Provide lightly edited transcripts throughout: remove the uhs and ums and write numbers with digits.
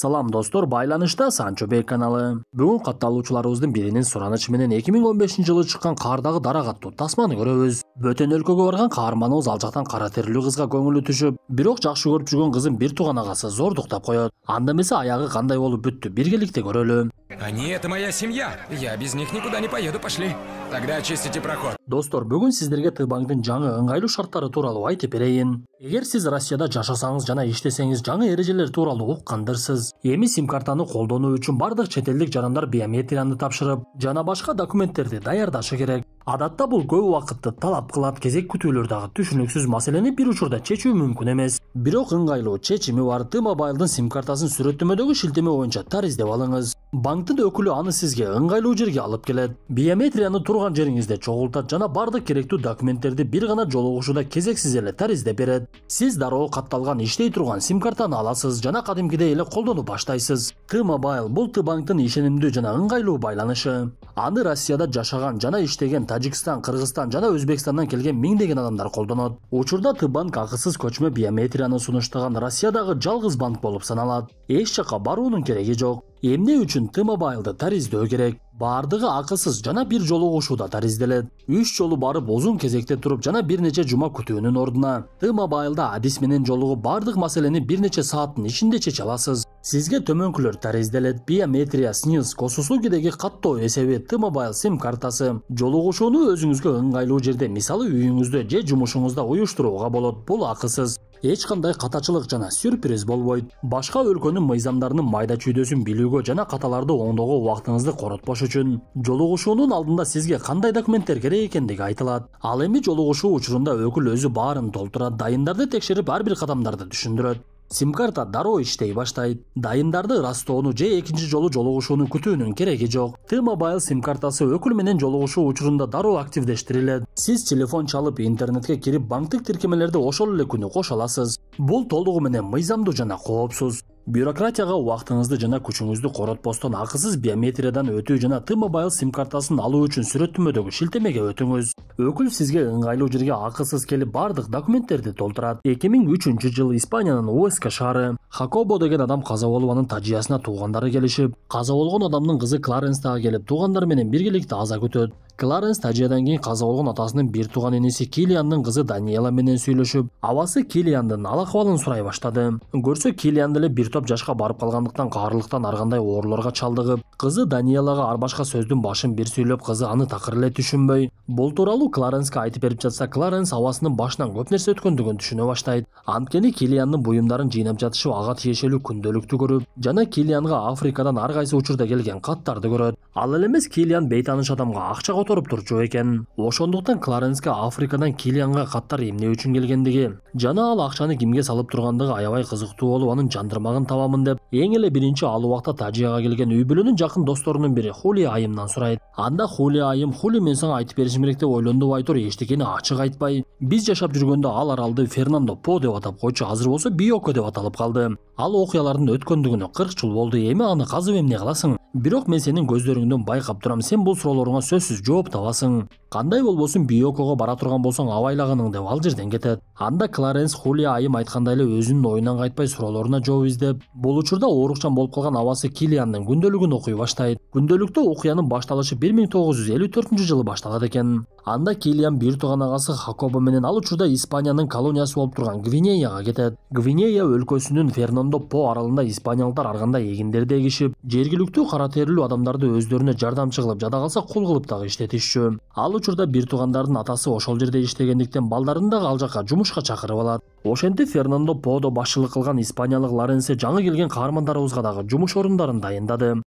Салам достор, байланышта Санчо Бей каналы. Бүгүн катталуучуларыбыздын биринин суранычы менен 2015-жылы чыккан Кардагы дарак аттуу тасманы көрөбүз. Бөтөн өлкөгө барган каарманыбыз ал жактан кара терилүү кызга көңүлү түшүп, бирок жакшы көрүп жүргөн кызын бир тууган агасы зордуктап коет. Анда эмесе аягы кандай болуп бүттү, биргеликте көрөлү. Они — это моя семья. Я без них никуда не поеду, пошли. Тогда очистите проход. Достор, бүгүн сиздерге Т-банктын жаңы ыңгайлуу шарттары тууралуу айтып берейин. Эгер сиз Россияда жашасаңыз жана иштесеңиз жаңы эрежелер тууралуу уккандырсыз. Эми сим-картаны колдонуу үчүн бардык чет элдик жарандар биометрияны тапшырып, жана башка документтерди даярдашы керек. Адатта бул көп убакытты талап кылат, кезек күтүүлөр дагы түшүнүксүз маселени бир учурда чечүү мүмкүн эмес. Бирок ыңгайлуу чечими бар. Т-мобайлдын сим-картасын сүрөттөмөдөгү шилтеме боюнча тариздеп алыңыз. Банктын өкүлү аны сизге ыңгайлуу жерге алып келет. Биометрияны турган жериңизде чогултат жана бардык керектүү документтерди бир гана жолугушууда кезексиз эле тариздеп берет. Сиз дароо катталган иштей турган сим-картаны аласыз жана кадимкидей эле колдонуп баштайсыз. Т-мобайл бул Т-банктын ишенимдүү жана ыңгайлуу байланышы. Аны Россияда жашаган жана иштеген Тажикстан, Кыргызстан жана Өзбекстандан келген миңдеген адамдар колдонот. Учурда Т-банк акысыз көчмө биометрияны сунуштаган Россиядагы жалгыз банк болуп саналат. Эч жака баруунун кереги жок. Эмне үчүн Т-мобайлды тариздөө керек? Бардыгы акысыз жана бир жолугушууда таризделет. 3 жолу барып узун кезекте туруп жана бир нече жума күтүүнүн ордуна Т-мобайлда адис менен жолугуп бардык маселени бир нече сааттын ичинде чече аласыз. Сизге төмөнкүлөр таризделет: биометрия, СНИЛС, госуслугидеги каттоо эсеби, Т-мобайл сим-картасы. Жолугушууну өзүңүзгө ыңгайлуу жерде, мисалы үйүңүздө же жумушуңузда уюштурууга болот. Бул акысыз. Эч кандай катачылык жана сюрприз болбойт. Башка өлкөнүн мыйзамдарынын майда чүйдөсүн билүүгө жана каталарды оңдоого убактыңызды коротпош үчүн жолугушуунун алдында сизге кандай документтер керек экендиги айтылат. Ал эми жолугушуу учурунда өкүл өзү баарын толтурат, дайындарды текшерип ар бир кадамдарды түшүндүрөт. Сим-карта дароо иштей баштайт. Дайындарды ырастоону же экинчи жолу жолугушууну күтүүнүн кереги жок. Т-мобайл сим-картасы өкүл менен жолугушуу учурунда дароо активдештирилет. Сиз телефон чалып, интернетке кирип, банктык тиркемелерди ошол эле күнү кошо аласыз. Бул толугу менен мыйзамдуу жана коопсуз. Бюрократияга убактыңызды жана күчүңүздү коротпостон акысыз биометриядан өтүү жана Т-мобайл сим-картасын алуу үчүн сүрөттөмөдөгү шилтемеге өтүңүз. Өкүл сизге ыңгайлуу жерге акысыз келип бардык документтерди толтурат. 2003-жылы Испаниянын Уэска шаары Хакобо деген адам каза болуп, анын тажыясына туугандары келишип, каза болгон адамдын кызы Кларенс дагы келип, туугандары менен биргеликте аза күтөт. Кларенс тажыядан кийин каза болгон атасынын бир тууган иниси Килиандын кызы Даниэла менен сүйлөшүп, абасы Килиандын ал акыбалын сурай баштады. Көрсө Килиан деле бир топ жашка барып калгандыктан каарылыктан ар кандай ооруларга чалдыгып, кызы Даниэлага ар башка сөздүн башын бир сүйлөп, кызы аны такыр эле түшүнбөй. Бул тууралуу Кларенске айтып берип жатса, Кларенс абасынын башынан көп нерсе өткөндүгүн түшүнө баштайт. Анткени Килиандын буюмдарын жыйнап жатышып, ага тиешелүү күндөлүктү көрүп, жана Килианга Африкадан ар кайсы учурда келген каттарды көрөт. Ал эле эмес, Килиан бейтаныш адамга акча которуп турчу экен. Ошондуктан Кларенске Африкадан Килианга каттар эмне үчүн келгендиги жана ал акчаны кимге салып тургандыгы аябай кызыктуу болуп, анын жандырмагын табамын деп, эң эле биринчи ал убакта Тажияга келген үй бүлөнүн жакын досторунун бири Хулия айымдан сурайт. Анда Хулия айым: "Хули, мен сага айтып беришим керек" деп ойлондуп айтор, эчтекени ачык айтпай. Биз жашап жүргөндө ал аралды Фернандо По деп атап койчу, азыр болсо Биоко деп аталып калды. Ал окуялардын өткөндүгүнө 40 жыл болду. Эми аны казып эмне кыласың? Бирок мен сенин көздөрүңдөн байкап турам, сен бул суроолоруңа сөзсүз жооп табасың. Кандай болбосун, Биокого бара турган болсоң абайлаганың деп ал жерден кетет. Анда Кларенс Хулия айым айткандай эле өзүнүн оюнан кайтпай суроолоруна жооп издеп, бул учурда оорукчан болуп калган абасы Килиандын күндөлүгүн окуй баштайт. Күндөлүктө окуянын башталышы 1954-жылы башталат экен. Анда Килиан бир тууган агасы Хакобо менен ал учурда Испаниянын колониясы болуп турган Гвинеяга кетет. Гвинея өлкөсүнүн Фернандо По аралында испаниялыктар ар кандай эгиндерди эгишип, жергиликтүү кара терилүү адамдарды өздөрүнө жардамчы кылып, жада калса кул кылып дагы иштетишчү. Ал учурда бир туугандардын атасы ошол жерде иштегендиктен балдарын дагы ал жака жумушка чакырып алат. Ошентип Фернандо Подо башчылык кылган испаниялык Лоренсе жаңы келген каармандарыбызга дагы жумуш орундарын дайындады.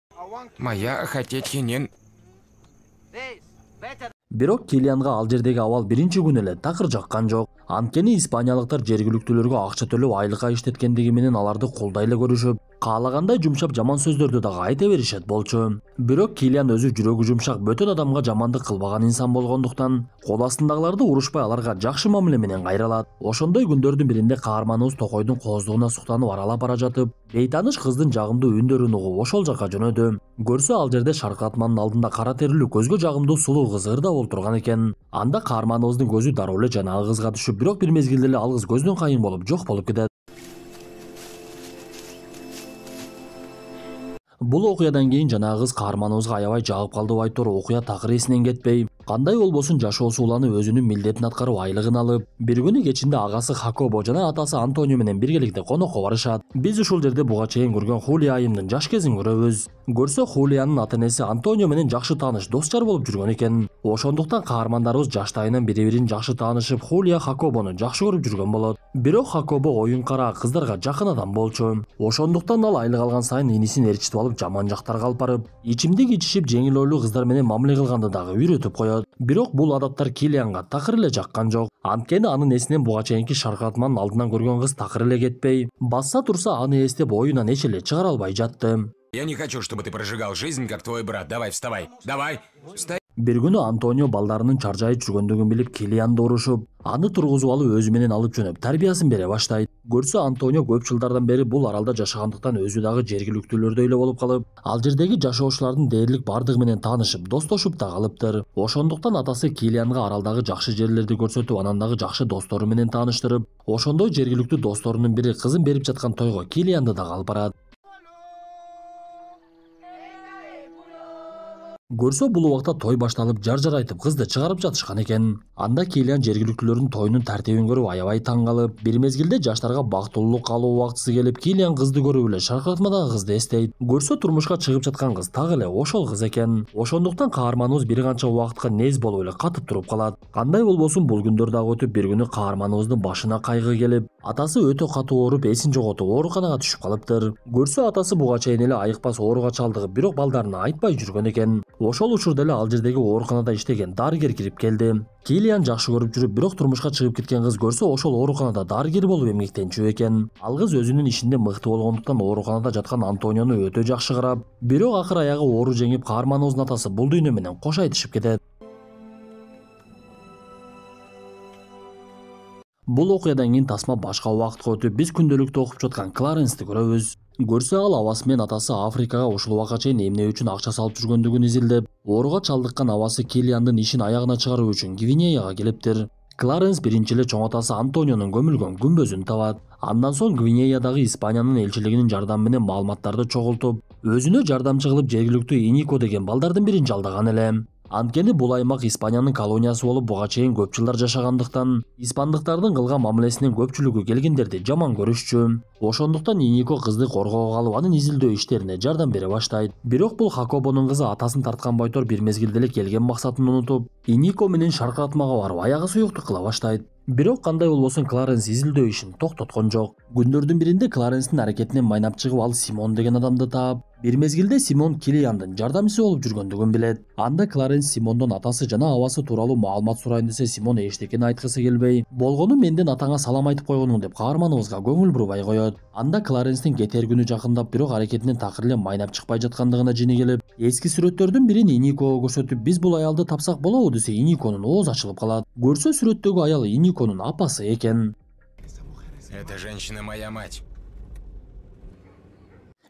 Моя хотеть енен. Бирок Килианга ал жердеги абал биринчи күнү эле такыр жаккан жок. Анткени испаниялыктар жергиликтүүлөргө акча төлөп айлыкка иштеткендиги менен аларды кулдай эле көрүшүп, каалагандай жумшап жаман сөздөрдү дагы айта беришет болчу. Бирок Килиан өзү жүрөгү жумшак, бөтөн адамга жамандык кылбаган инсан болгондуктан кол астындагыларды урушпай аларга жакшы мамиле менен кайралат. Ошондой күндөрдүн биринде каарманыбыз Токойдун кооздугуна суктанып аралап бара жатып, бейтаныш кыздын жагымдуу үндөрүн угуп ошол жака жөнөдү. Көрсө ал жерде шаркыратманын алдында кара терилүү, көзгө жагымдуу сулуу кыз ырдап олтурган экен. Анда каарманыбыздын көзү дароо эле жанагы кызга түшүп, бирок бир мезгилде эле ал кыз көздөн кайын болуп жок болуп кетет. Бул окуядан кийин жанагы кыз каарманыбызга аябай жагып калды деп айтор окуя такыр эсинен кетпей. Кандай болбосун жашоосу уланып өзүнүн милдетин аткарып айлыгын алып, бир күнү кечинде агасы Хакобо жана атасы Антонио менен биргеликте конокко барышат. Биз ушул жерде буга чейин көргөн Хулия айымдын жаш кезин көрөбүз. Көрсө Хулиянын ата энеси Антонио менен жакшы тааныш дос-жар болуп жүргөн экен. Ошондуктан каармандарыбыз жаштайынан бири-бирин жакшы таанышып, Хулия Хакобону жакшы көрүп жүргөн болот. Бирок Хакобо оюнкара, кыздарга жакын адам болчу. Ошондуктан ал айлык алган сайын инисин ээрчитип алып, жаман жактарга алып барып, ичимдик ичишип, жеңил ойлуу кыздар менен мамиле кылганды дагы үйрөтүп коет. Бирок бул адаттар Килианга такыр эле жаккан жок. Анткени анын эсинен буга чейинки шаркыратманын алдынан көргөн кыз такыр эле кетпей, басса турса аны эстеп оюнан эч эле чыгара албай жатты. Я не хочу, чтобы ты прожигал жизнь, как твой брат. Давай, вставай. Давай, вставай. Бир күнү Антонио балдарынын чаржайып жүргөндүгүн билип Килианды урушуп, аны тургузуп алып өзү менен алып жөнөп тарбиясын бере баштайт. Көрсө Антонио көп жылдардан бери бул аралда жашагандыктан өзү дагы жергиликтүүлөрдөй эле болуп калып, ал жердеги жашоочулардын дээрлик бардыгы менен таанышып, достошуп да калыптыр. Ошондуктан атасы Килианга аралдагы жакшы жерлерди көрсөтүп, анан дагы жакшы достору менен тааныштырып, ошондой жергиликтүү досторунун бири кызын берип жаткан тойго Килианды дагы алып барат. Көрсө бул убакта той башталып, жар айтып, кызды чыгарып жатышкан экен. Анда Килиан жергиликтүүлөрдүн тоюнун тартибин көрүп аябай таң калып, бир мезгилде жаштарга бактылуулук каалоо убактысы келип, Килиан кызды көрүп эле шаркыратмадагы кызды эстейт. Көрсө турмушка чыгып жаткан кыз так эле ошол кыз экен. Ошондуктан каарманыбыз бир канча убакытка нез болуп эле катып туруп калат. Кандай болбосун бул күндөр дагы өтүп, бир күнү каарманыбыздын башына кайгы келип, атасы өтө катуу ооруп, эсин жоготуп, ооруканага түшүп калыптыр. Көрсө атасы буга чейин эле айыкпас ооруга чалдыгып, бирок балдарына айтпай жүргөн экен. Ошол учурда эле ал жердеги ооруканада иштеген дарыгер кирип келди. Килиан жакшы көрүп жүрүп, бирок турмушка чыгып кеткен кыз көрсө ошол ооруканада дарыгер болуп эмгектенчү экен. Ал кыз өзүнүн ишинде мыкты болгондуктан ооруканада жаткан Антониону өтө жакшы карап, бирок акыр аягы оору жеңип, каарманыбыздын атасы бул дүйнө менен кош айтышып кетет. Бул окуядан кийин тасма башка убакытка өтүп, биз күндөлүктө окуп жаткан Кларенсти көрөбүз. Көрсө ал абасы менен атасы Африкага ушул убакка чейин эмне үчүн акча салып жүргөндүгүн изилдеп, ооруга чалдыккан абасы Килиандын ишин аягына чыгаруу үчүн Гвинеяга келиптир. Кларенс биринчи эле чоң атасы Антонионун көмүлгөн күмбөзүн табат. Андан соң Гвинеядагы Испаниянын элчилигинин жардамы менен маалыматтарды чогултуп, өзүнө жардамчы кылып жергиликтүү Инико деген балдардын бирин жалдаган эле. Анткени бул аймак Испаниянын колониясы болуп буга чейин көп жылдар жашагандыктан, испандыктардын кылган мамилесинен көпчүлүгү келгендерди жаман көрүшчү. Ошондуктан Инико кызды коргоого алып, анын изилдөө иштерине жардам бере баштайт. Бирок бул Хакобонун кызы атасын тарткан бойтор бир мезгилде эле келген максатын унутуп, Инико менен шаркыратмага барып аягы суюктук кыла баштайт. Бирок кандай болбосун Кларенс изилдөө ишин токтоткон жок. Күндөрдүн биринде Кларенстин аракетинен майнап чыгып, ал Симон деген адамды таап, бир мезгилде Симон Килиандын жардамчысы болуп жүргөндүгүн билет. Анда Кларенс Симондон атасы жана абасы тууралуу маалымат сурайын десе, Симон эчтекени айткысы келбей, болгону менден атаңа салам айтып койгонуң деп каарманыбызга көңүл бурбай коет. Анда Кларенстин кетер күнү жакындап, бирок аракетинен такыр эле майнап чыкпай жаткандыгына жини келип, эски сүрөттөрдүн бирин Иникого көрсөтүп, биз бул аялды тапсак болобу десе, Иниконун оозу ачылып калат. Көрсө сүрөттөгү аял Иниконун апасы экен. Эта женщина моя мать.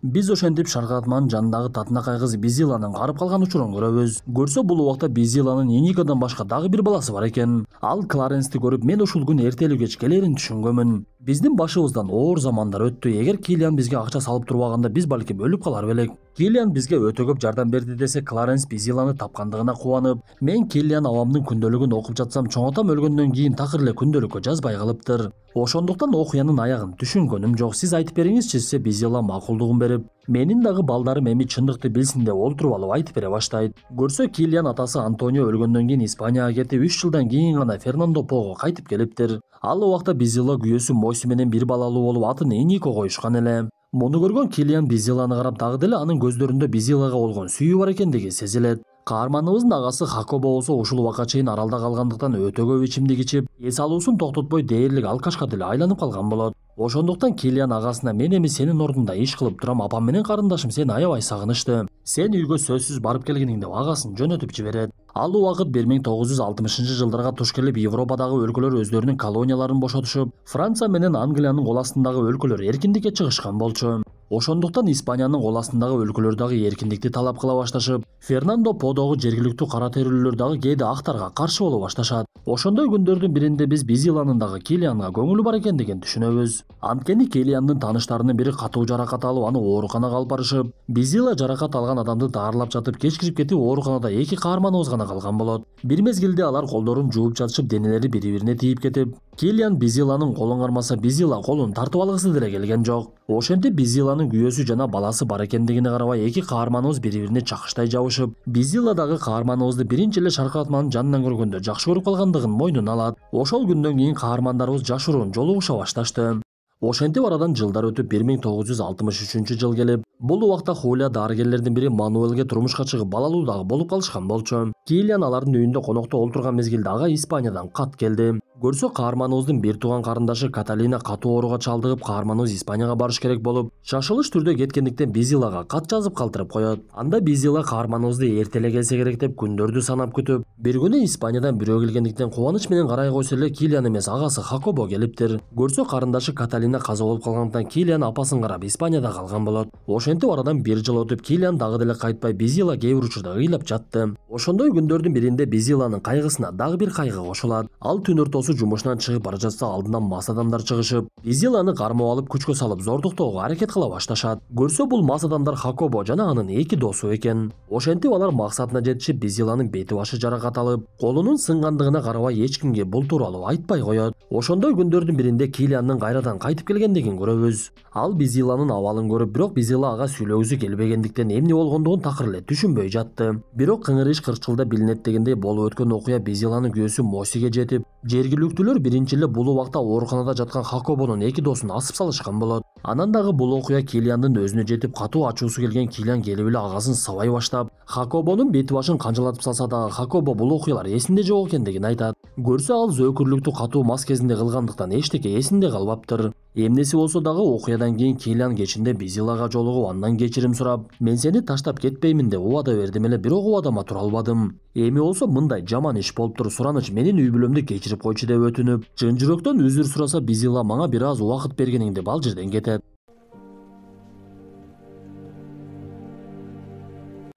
Биз ошентип шаркыратманын жанындагы татынакай кыз Бизиланын карып калган учурун көрөбүз. Көрсө бул убакта Бизиланын Иникодон башка дагы бир баласы бар экен. Ал Кларенсти көрүп, мен ушул күн эртелүү кеч келерин түшүнгөнмүн. Биздин башыбыздан оор замандар өттү. Эгер Килиан бизге акча салып турбаганда, биз балким өлүп калар белек. Килиан бизге өтө көп жардам берди десе, Кларенс Бизиланы тапкандыгына кубанып, мен Килиан абамдын күндөлүгүн окуп жатсам, чоң атам өлгөндөн кийин такыр эле күндөлүккө жазбай калыптыр. Ошондуктан окуянын аягын түшүнгөнүм жок. Сиз айтып бериңизчи десе, Бизила макулдугун берип, менин дагы балдарым эми чындыкты билсин деп олтуруп алып айтып бере баштайт. Көрсө Килиан атасы Антонио өлгөндөн кийин Испанияга кетип, 3 жылдан кийин гана Фернандо Пого кайтып келиптир. Ал убакта Бизила күйөөсү Мойси менен бир балалуу болуп, атын Инико коюшкан эле. Муну көргөн Килиан Бизиланы карап, дагы деле анын көздөрүндө Бизилага болгон сүйүү бар экендиги сезилет. Каарманыбыздын агасы Хакобо болсо ушул убакка чейин аралда калгандыктан өтө көп ичимдик ичип, эс алуусун токтотпой дээрлик алкашка деле айланып калган болот. Ошондуктан Килиан агасына, мен эми сенин ордуңда иш кылып турам, апам менен карындашым сени аябай сагынышты. Сен үйгө сөзсүз барып келгениң деп агасын жөнөтүп жиберет. Ал убакыт 1960-жылдарга туш келип, Европадагы өлкөлөр өздөрүнүн колонияларын бошотушуп, Франция менен Англиянын кол астындагы өлкөлөр эркиндикке чыгышкан болчу. Ошондуктан Испаниянын кол астындагы өлкөлөр дагы эркиндикти талап кыла башташып, Фернандо Подогу жергиликтүү кара терилүүлөр дагы кээде актарга каршы боло башташат. Ошондой күндөрдүн биринде биз Бизиланын дагы Килианга көңүлү бар экендигин түшүнөбүз. Анткени Килиандын тааныштарынын бири катуу жаракат алып, аны ооруканага алып барышып, Бизила жаракат алган адамды даарылап жатып, кеч кирип кетип ооруканада эки каарманыбыз гана калган болот. Бир мезгилде алар колдорун жууп жатышып, денелери бири-бирине тийип кетип, Килиан Бизиланын колун кармаса, Бизила колун тартып алгысы деле келген жок. Ошентип Бизиланын күйөөсү жана баласы бар экендигине карабай эки каарманыбыз бири-бирине чакыштай жабышып, Бизила дагы каарманыбызды биринчи эле шаркыратманын жанынан көргөндө жакшы көрүп калгандыгын мойнуна алат. Ошол күндөн кийин каармандарыбыз жашыруун жолугуша башташты. Ошентип арадан жылдар өтүп 1963 жыл келип, бул убакта Хулия дарыгерлердин бири Мануэлге турмушка чыгып, балалуу дагы болуп калышкан болчу. Килиан алардын үйүндө конокто олтурган мезгилде ага Испаниядан кат келди. Көрсө каарманыбыздын бир тууган карындашы Каталина катуу ооруга чалдыгып, каарманыбыз Испанияга барыш керек болуп, шашылыш түрдө кеткендиктен Бизилага кат жазып калтырып коет. Анда Бизила каарманыбызды эртеле келсе керек деп күндөрдү санап күтүп, бир күнү Испаниядан бирөө келгендиктен кубаныч менен карай койсо эле Килиан эмес, агасы Хакобо келиптир. Көрсө карындашы Каталина каза болуп калгандыктан Килиан апасын карап Испанияда калган болот. Ошентип арадан бир жыл өтүп, Килиан дагы деле кайтпай, Бизила кээ бир учурда ыйлап жатты. Ошондой күндөрдүн биринде Бизиланын кайгысына дагы бир кайгы кошулат. Ал түн ортосу жумушунан чыгып бара жатса, алдынан мас адамдар чыгышып, Бизиланы кармап алып күчкө салып зордуктоого аракет кыла башташат. Көрсө бул мас адамдар Хакобо жана анын эки досу экен. Ошентип алар максатына жетишип, Бизиланын бети башы жаракат алып, колунун сынгандыгына карабай эч кимге бул тууралуу айтпай коет. Ошондой күндөрдүн биринде Килиандын кайрадан кайтып келгендигин көрөбүз. Ал Бизиланын абалын көрүп, бирок Бизила ага сүйлөгүсү келбегендиктен эмне болгондугун такыр эле түшүнбөй жатты. Бирок кыңырыш кырчылда билинет дегендей болуп өткөн окуя Бизиланын күйөөсү Мосиге жетип, жергиликтүүлөр биринчи эле бул убакта ооруканада жаткан Хакобонун эки досун асып салышкан болот. Анан дагы бул окуя Килиандын өзүнө жетип, катуу ачуусу келген Килиан келип эле агасын сабай баштап, Хакобонун бети башын канжалатып салса дагы, Хакобо бул окуялар эсинде жок экендигин айтат. Көрсө ал зөөкүрлүктү катуу мас кезинде кылгандыктан эчтеке эсинде калбаптыр. Эмнеси болсо дагы окуядан кийин Килиан кечинде Бизилага жолугуп, андан кечирим сурап, мен сени таштап кетпеймин деп убада бердим эле, бирок убадама тура албадым. Эми болсо мындай жаман иш болуптур, сураныч менин үй бүлөмдү кечирип койчу деп өтүнүп, чын жүрөктөн үзүр сураса, Бизила мага бир аз убакыт бергениң деп ал жерден кетет.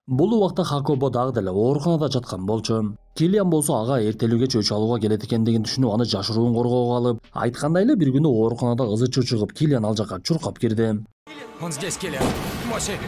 Бул убакта Хакобо дагы деле ооруканада жаткан болчу. Килиан болсо ага эртелүүгө чөйчө алууга келет экендигин түшүнүп, аны жашыруун коргоого алып, айткандай эле бир күнү ооруканада ызы-чуу чыгып, Килиан ал жакка чуркап кирди. Он здесь, Килиан. Моси.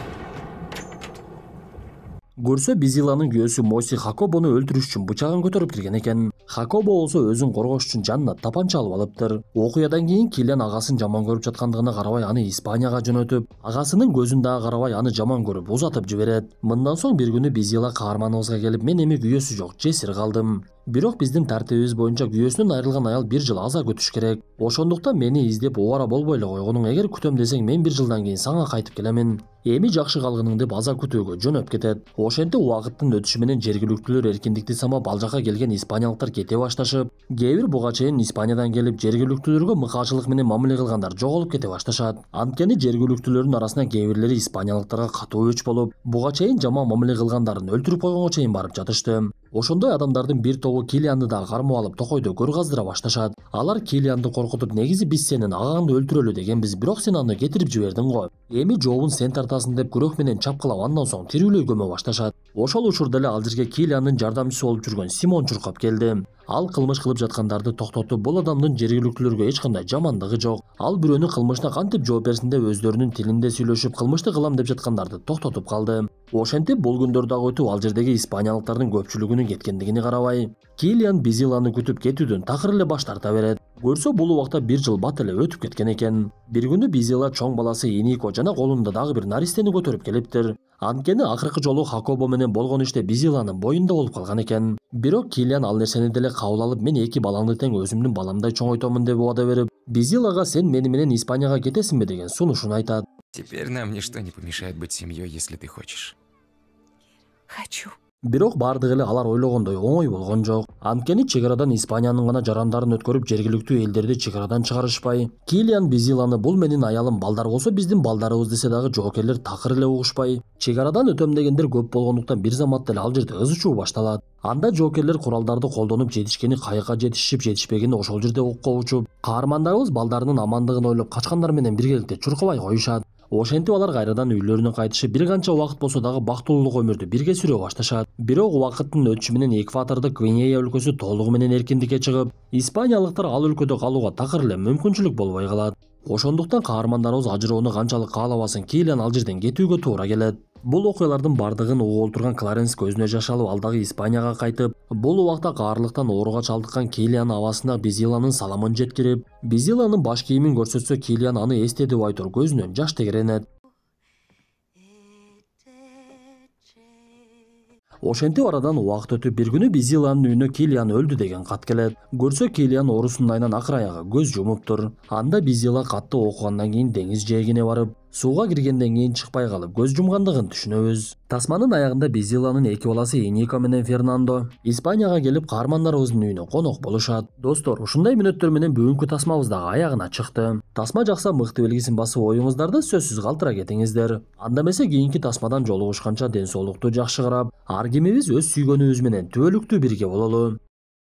Көрсө Бизиланын күйөөсү Моси Хакобону өлтүрүш үчүн бычагын көтөрүп кирген экен. Хакобо болсо өзүн коргош үчүн жанына тапанча алып алыптыр. Окуядан кийин Килиан агасын жаман көрүп жаткандыгына карабай аны Испанияга жөнөтүп, агасынын көзүн дагы карабай аны жаман көрүп узатып жиберет. Мындан соң бир күнү Бизила каарманыбызга келип, мен эми күйөөсү жок, жесир калдым. Бирок биздин тартибибиз боюнча күйөөсүнөн айрылган аял бир жыл аза күтүш керек. Ошондуктан мени издеп убара болбой эле койгонуң, эгер күтөм десең мен бир жылдан кийин сага кайтып келемин. Эми жакшы калгының деп аза күтүүгө жөнөп кетет. Ошентип убакыттын өтүшү менен жергиликтүүлөр эркиндикти самап, ал жака келген испаниялыктар кете башташып, кээ бир буга чейин Испаниядан келип жергиликтүүлөргө мыкаачылык менен мамиле кылгандар жоголуп кете башташат. Анткени жергиликтүүлөрдүн арасына кээ бирлери испаниялыктарга катуу өч болуп, буга чейин жаман мамиле кылгандарын өлтүрүп койгонго чейин барып жатышты. Ошондой адамдардын бир тобу Килианды дагы кармап алып токойдо көр каздыра башташат. Алар Килианды коркутуп, негизи биз сенин агаңды өлтүрөлү дегенбиз, бирок сен аны кетирип жибердиң го. Эми жообун сен тартасың деп күрөк менен чапкылап, андан соң тирүүлөй көмө башташат. Ошол учурда эле ал жерге Килиандын жардамчысы болуп жүргөн Симон чуркап келди. Ал кылмыш кылып жаткандарды токтотуп, бул адамдын жергиликтүүлөргө эч кандай жамандыгы жок. Ал бирөөнүн кылмышына кантип жооп берсин деп өздөрүнүн тилинде сүйлөшүп, кылмышты кылам деп жаткандарды токтотуп калды. Ошентип бул күндөр дагы өтүп, ал жердеги испаниялыктардын көпчүлүгүнүн кеткендигине карабай, Килиан Бизиланы күтүп кетүүдөн такыр эле баш тарта берет. Көрсө бул убакта бир жыл бат эле өтүп кеткен экен. Бир күнү Бизила чоң баласы Инико жана колунда дагы бир наристени көтөрүп келиптир. Анткени акыркы жолу Хакобо менен болгон иште Бизиланын боюнда болуп калган экен. Бирок Килиан ал нерсени деле кабыл алып, мен эки балаңды тең өзүмдүн баламдай чоңойтомун деп убада берип, Бизилага сен мени менен Испанияга кетесиңби деген сунушун айтат. Теперь нам ничто не помешает быть семьей, если ты хочешь. Хочу. Бирок бардыгы эле алар ойлогондой оңой болгон жок. Анткени чек арадан Испаниянын гана жарандарын өткөрүп, жергиликтүү элдерди чек арадан чыгарышпай, Килиан Бизиланы бул менин аялым, балдар болсо биздин балдарыбыз десе дагы жоокерлер такыр эле угушпай, чек арадан өтөм дегендер көп болгондуктан бир заматта эле ал жерде ызы-чуу башталат. Анда жоокерлер куралдарды колдонуп, жетишкени кайыкка жетишип, жетишпегени ошол жерде окко учуп, каармандарыбыз балдарынын амандыгын ойлоп качкандар менен биргеликте чуркабай коюшат. Ошентип алар кайрадан үйлөрүнө кайтышып бир канча убакыт болсо дагы бактылуулук өмүрдү бирге сүрө башташат. Бирок убакыттын өтүшү менен Экватордук Гвинея өлкөсү толугу менен эркиндикке чыгып, испаниялыктар ал өлкөдө калууга такыр эле мүмкүнчүлүк болбой калат. Ошондуктан каармандарыбыз ажыроону канчалык каалабасын Килиан ал жерден кетүүгө туура келет. Бул окуялардын бардыгын угуп отурган Кларенс көзүнө жаш алып ал дагы Испанияга кайтып, бул убакта каарлыктан ооруга чалдыккан Килиан абасына Безиланын саламын жеткирип, Безиланын баш кийимин көрсөтсө Килиан аны эстеди байтур көзүнөн жаш тегеренет. Ошентип арадан убакыт өтүп бир күнү Безиланын үйүнө Килиан өлдү деген кат келет. Көрсө Килиан оорусунун айынан акыр аягы көз жумуптур. Анда Безила катты окугандан кийин деңиз жээгине барып, сууга киргенден кийин чыкпай калып көз жумгандыгын түшүнөбүз. Тасманын аягында Безиланын эки баласы Энико менен Фернандо Испанияга келип каармандарыбыздын үйүнө конок болушат. Достор, ушундай мүнөттөр менен бүгүнкү тасмабыз дагы аягына чыкты. Тасма жакса мыкты белгисин басып оюңуздарды сөзсүз калтыра кетиңиздер. Анда эмесе кийинки тасмадан жолугушканча ден соолукту жакшы карап, ар кимибиз өз сүйгөнүбүз менен түбөлүктүү бирге бололу.